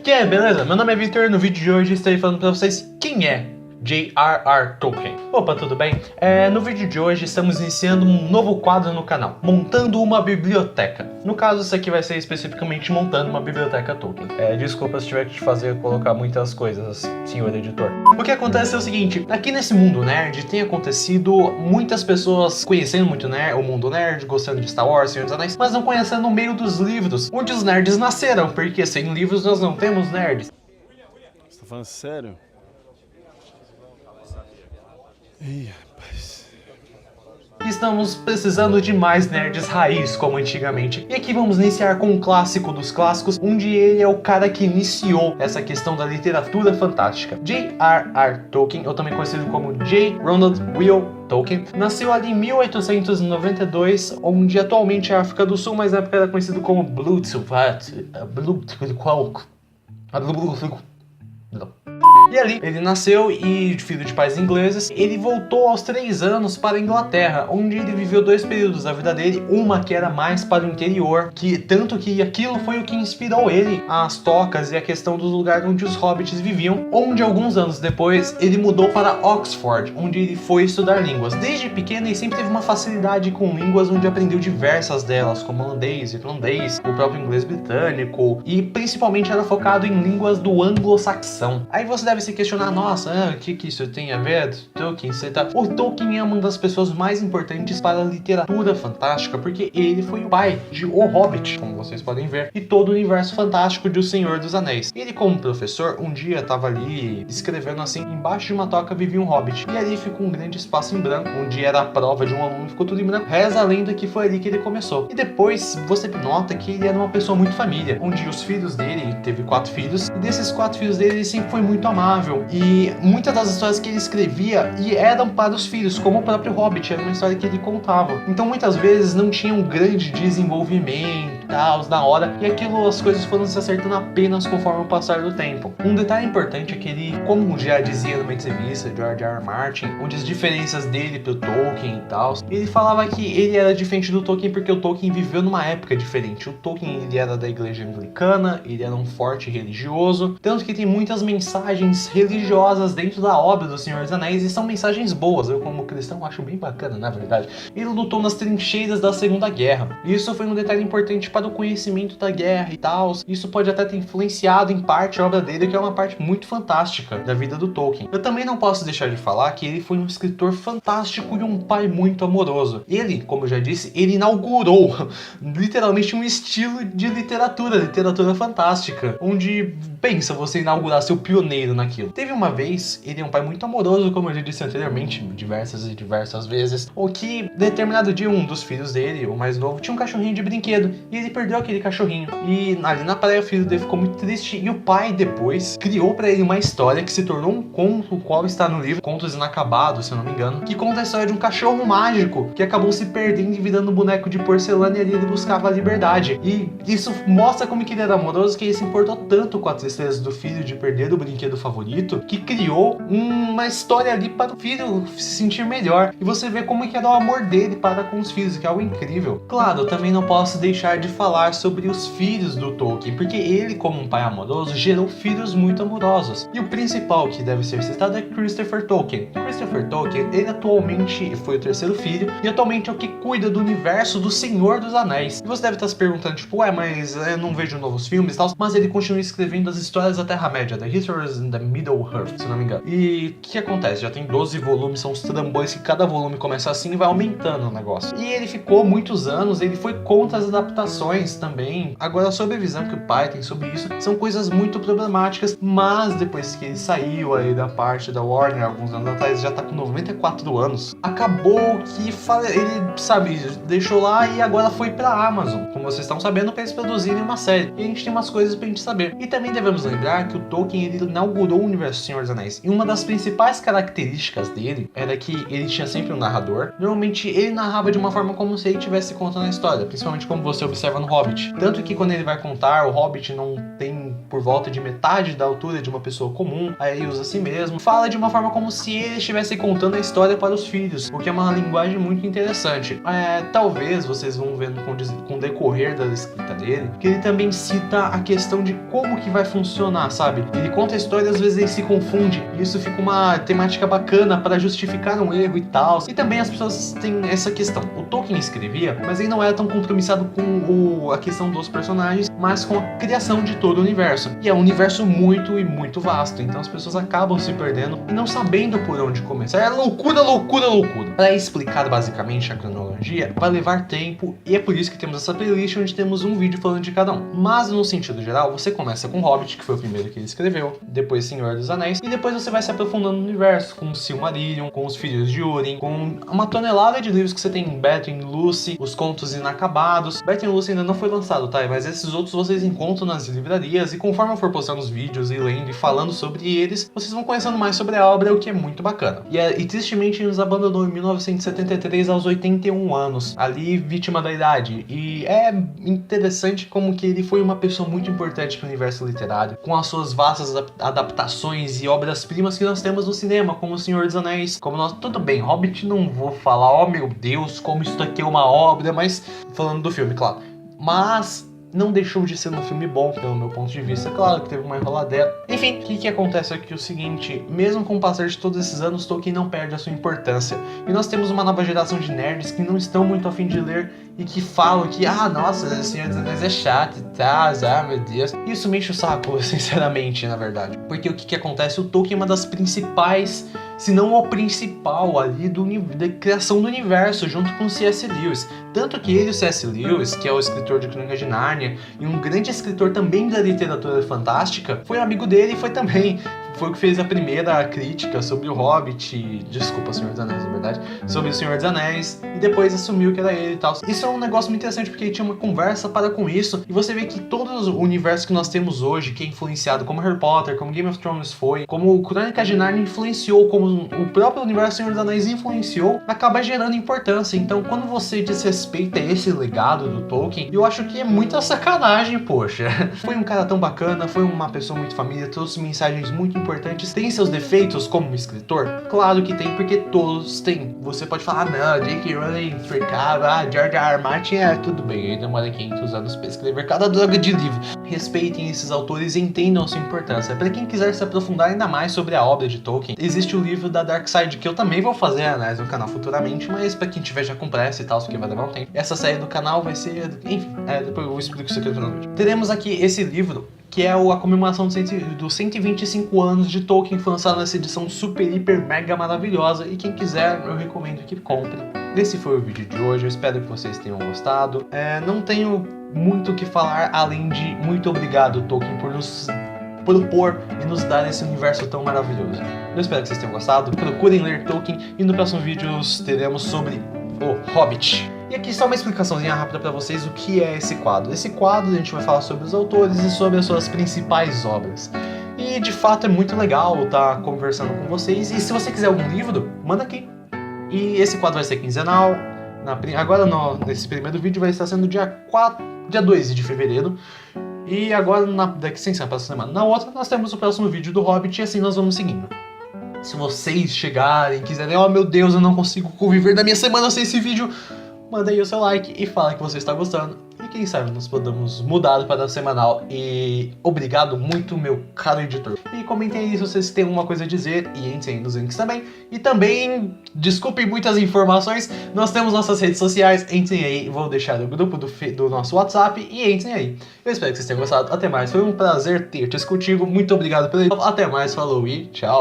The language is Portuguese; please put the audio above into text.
Beleza? Meu nome é Victor e no vídeo de hoje estarei falando pra vocês quem é J.R.R. Tolkien. Opa, tudo bem? No vídeo de hoje estamos iniciando um novo quadro no canal, montando uma biblioteca. No caso, isso aqui vai ser especificamente montando uma biblioteca Tolkien. Desculpa se tiver que te fazer colocar muitas coisas, senhor editor. O que acontece é o seguinte, aqui nesse mundo nerd tem acontecido muitas pessoas conhecendo muito o mundo nerd, gostando de Star Wars, Senhor dos Anéis, mas não conhecendo o meio dos livros, onde os nerds nasceram, porque sem livros nós não temos nerds. Você tá falando sério? Ih, rapaz. Estamos precisando de mais nerds raiz como antigamente. E aqui vamos iniciar com um clássico dos clássicos, onde ele é o cara que iniciou essa questão da literatura fantástica. J.R.R. Tolkien, ou também conhecido como J. Ronald Reuel Tolkien, nasceu ali em 1892, onde atualmente é a África do Sul, mas na época era conhecido como E ali, ele nasceu e, filho de pais ingleses, ele voltou aos 3 anos para a Inglaterra, onde ele viveu 2 períodos da vida dele, uma que era mais para o interior, tanto que aquilo foi o que inspirou ele às tocas e a questão do lugar onde os hobbits viviam, onde alguns anos depois ele mudou para Oxford, onde ele foi estudar línguas. Desde pequeno ele sempre teve uma facilidade com línguas, onde aprendeu diversas delas, como holandês, irlandês, o próprio inglês britânico, e principalmente era focado em línguas do anglo-saxão. Aí você deve se questionar, nossa, o que isso tem a ver? Tolkien, O Tolkien é uma das pessoas mais importantes para a literatura fantástica, porque ele foi o pai de O Hobbit, como vocês podem ver, e todo o universo fantástico de O Senhor dos Anéis. Ele, como professor, um dia estava ali escrevendo assim, embaixo de uma toca vivia um hobbit, e ali ficou um grande espaço em branco, onde era a prova de um aluno, ficou tudo em branco. Reza a lenda que foi ali que ele começou. E depois você nota que ele era uma pessoa muito família, onde os filhos dele, teve 4 filhos, e desses 4 filhos dele, ele sempre foi muito amável, e muitas das histórias que ele escrevia eram para os filhos, como o próprio Hobbit, era uma história que ele contava. Então muitas vezes não tinha um grande desenvolvimento, tal, na hora, e aquilo, as coisas foram se acertando apenas conforme o passar do tempo. Um detalhe importante é que ele, como já dizia numa entrevista de George R. R. Martin, onde as diferenças dele pro Tolkien e tal, ele falava que ele era diferente do Tolkien porque o Tolkien viveu numa época diferente. O Tolkien, ele era da igreja anglicana, ele era um forte religioso, tanto que tem muitas mensagens religiosas dentro da obra do Senhor dos Anéis, e são mensagens boas. Eu, como cristão, acho bem bacana, na verdade. Ele lutou nas trincheiras da Segunda Guerra. Isso foi um detalhe importante para o conhecimento da guerra e tal. Isso pode até ter influenciado em parte a obra dele, que é uma parte muito fantástica da vida do Tolkien. Eu também não posso deixar de falar que ele foi um escritor fantástico e um pai muito amoroso. Ele, como eu já disse, ele inaugurou literalmente um estilo de literatura fantástica, onde, pensa você inaugurar seu pioneiro naquilo. Teve uma vez, ele é um pai muito amoroso, como eu já disse anteriormente, diversas vezes, o que determinado dia um dos filhos dele, o mais novo, tinha um cachorrinho de brinquedo, e ele perdeu aquele cachorrinho. E ali na praia o filho dele ficou muito triste, e o pai depois criou pra ele uma história que se tornou um conto, o qual está no livro Contos Inacabados, se eu não me engano, que conta a história de um cachorro mágico que acabou se perdendo e virando um boneco de porcelana, e ali ele buscava a liberdade. E isso mostra como que ele era amoroso, que ele se importou tanto com a tristeza do filho de perder o brinquedo favorito, que criou uma história ali para o filho se sentir melhor. E você vê como que era o amor dele para com os filhos, que é algo incrível. Claro, eu também não posso deixar de falar sobre os filhos do Tolkien, porque ele, como um pai amoroso, gerou filhos muito amorosos. E o principal que deve ser citado é Christopher Tolkien. Christopher Tolkien, ele atualmente foi o 3º filho, e atualmente é o que cuida do universo do Senhor dos Anéis. E você deve estar se perguntando, tipo, mas eu não vejo novos filmes e tal, mas ele continua escrevendo as histórias da Terra-média, The Histories in the Middle-earth, se não me engano. E o que acontece? Já tem 12 volumes, são os trambolhos que cada volume começa assim e vai aumentando o negócio. E ele ficou muitos anos, ele foi contra as adaptações também. Agora, sobre a visão que o pai tem sobre isso, são coisas muito problemáticas, mas depois que ele saiu aí da parte da Warner, alguns anos atrás, já tá com 94 anos, acabou que ele, sabe, deixou lá e agora foi pra Amazon, como vocês estão sabendo, pra eles produzirem uma série. E a gente tem umas coisas pra gente saber. E também devemos lembrar que o Tolkien, ele inaugurou o universo do Senhor dos Anéis. E uma das principais características dele era que ele tinha sempre um narrador. Normalmente ele narrava de uma forma como se ele estivesse contando a história, principalmente como você observa observa no Hobbit. Tanto que quando ele vai contar, o Hobbit não tem por volta de metade da altura de uma pessoa comum, aí ele usa a si mesmo, fala de uma forma como se ele estivesse contando a história para os filhos, o que é uma linguagem muito interessante. Talvez vocês vão vendo com o decorrer da escrita dele, que ele também cita a questão de como que vai funcionar, sabe? Ele conta a história e às vezes ele se confunde, e isso fica uma temática bacana para justificar um erro e tal. E também as pessoas têm essa questão. O Tolkien escrevia, mas ele não era tão compromissado com a questão dos personagens, mas com a criação de todo o universo. E é um universo muito vasto, então as pessoas acabam se perdendo e não sabendo por onde começar. É loucura. Para explicar basicamente a cronologia, vai levar tempo, e é por isso que temos essa playlist onde temos um vídeo falando de cada um. Mas no sentido geral, você começa com Hobbit, que foi o primeiro que ele escreveu, depois Senhor dos Anéis, e depois você vai se aprofundando no universo, com Silmarillion, com os Filhos de Húrin, com uma tonelada de livros que você tem em Beren e Lucy, os Contos Inacabados. Beren e Lucy ainda não foi lançado, tá? Mas esses outros vocês encontram nas livrarias, e conforme eu for postando os vídeos e lendo e falando sobre eles, vocês vão conhecendo mais sobre a obra, o que é muito bacana. E tristemente ele nos abandonou em 1973 aos 81 anos, ali vítima da idade. E é interessante como que ele foi uma pessoa muito importante para o universo literário, com as suas vastas adaptações e obras-primas que nós temos no cinema, como O Senhor dos Anéis, como nós... Tudo bem, Hobbit não vou falar, oh meu Deus, como isso aqui é uma obra, mas falando do filme, claro. Mas não deixou de ser um filme bom, pelo meu ponto de vista. Claro que teve uma enroladeira. Enfim, o que acontece aqui é o seguinte: mesmo com o passar de todos esses anos, Tolkien não perde a sua importância. E nós temos uma nova geração de nerds que não estão muito afim de ler e que falam que, nossa, o Senhor dos Anéis é chato e tal, meu Deus. Isso me enche o saco, sinceramente, na verdade. Porque o que acontece? O Tolkien é uma das principais, se não o principal ali da criação do universo, junto com o C.S. Lewis. Tanto que ele, o C.S. Lewis, que é o escritor de Crônicas de Nárnia e um grande escritor também da literatura fantástica, foi amigo dele e foi o que fez a primeira crítica sobre o Hobbit, desculpa, Senhor dos Anéis, na verdade, sobre o Senhor dos Anéis, e depois assumiu que era ele e tal. Isso é um negócio muito interessante, porque ele tinha uma conversa para com isso, e você vê que todo o universo que nós temos hoje, que é influenciado, como Harry Potter, como Game of Thrones foi, como Crônicas de Nárnia influenciou, como o próprio universo Senhor dos Anéis influenciou, acaba gerando importância. Então, quando você desrespeita esse legado do Tolkien, eu acho que é muita sacanagem, poxa. Foi um cara tão bacana, foi uma pessoa muito família, trouxe mensagens muito importantes. Tem seus defeitos como escritor? Claro que tem, porque todos têm. Você pode falar, não, J.K. Rowling fricava, George R. R. Martin, tudo bem, ele demora 500 anos pra escrever cada droga de livro. Respeitem esses autores e entendam a sua importância. Para quem quiser se aprofundar ainda mais sobre a obra de Tolkien, existe o livro da Dark Side, que eu também vou fazer análise no canal futuramente, mas pra quem tiver já com pressa e tal, porque vai levar um tempo. Essa série do canal vai ser, enfim, depois eu explico isso aqui no final do vídeo. Teremos aqui esse livro, que é a comemoração dos 125 anos de Tolkien, foi lançado nessa edição super, hiper, mega maravilhosa, e quem quiser, eu recomendo que compre. Esse foi o vídeo de hoje, eu espero que vocês tenham gostado. Não tenho muito o que falar, além de muito obrigado, Tolkien, por nos propor e nos dar esse universo tão maravilhoso. Eu espero que vocês tenham gostado, procurem ler Tolkien, e no próximo vídeo teremos sobre o Hobbit. E aqui só uma explicaçãozinha rápida para vocês o que é esse quadro. Esse quadro a gente vai falar sobre os autores e sobre as suas principais obras. E de fato é muito legal estar conversando com vocês. E se você quiser algum livro, manda aqui. E esse quadro vai ser quinzenal. Agora nesse primeiro vídeo vai estar sendo dia 2 de fevereiro. E agora, daqui sem ser a próxima semana. Na outra nós temos o próximo vídeo do Hobbit e assim nós vamos seguindo. Se vocês chegarem e quiserem, oh meu Deus, eu não consigo conviver da minha semana sem esse vídeo, manda aí o seu like e fala que você está gostando. E quem sabe nós podemos mudar para semanal. E obrigado muito, meu caro editor. E comentem aí se vocês têm alguma coisa a dizer. E entrem aí nos links também. E também, desculpem muitas informações, nós temos nossas redes sociais. Entrem aí, vou deixar o grupo do nosso WhatsApp. E entrem aí. Eu espero que vocês tenham gostado. Até mais, foi um prazer ter-te contigo. Muito obrigado pelo... Até mais, falou e tchau.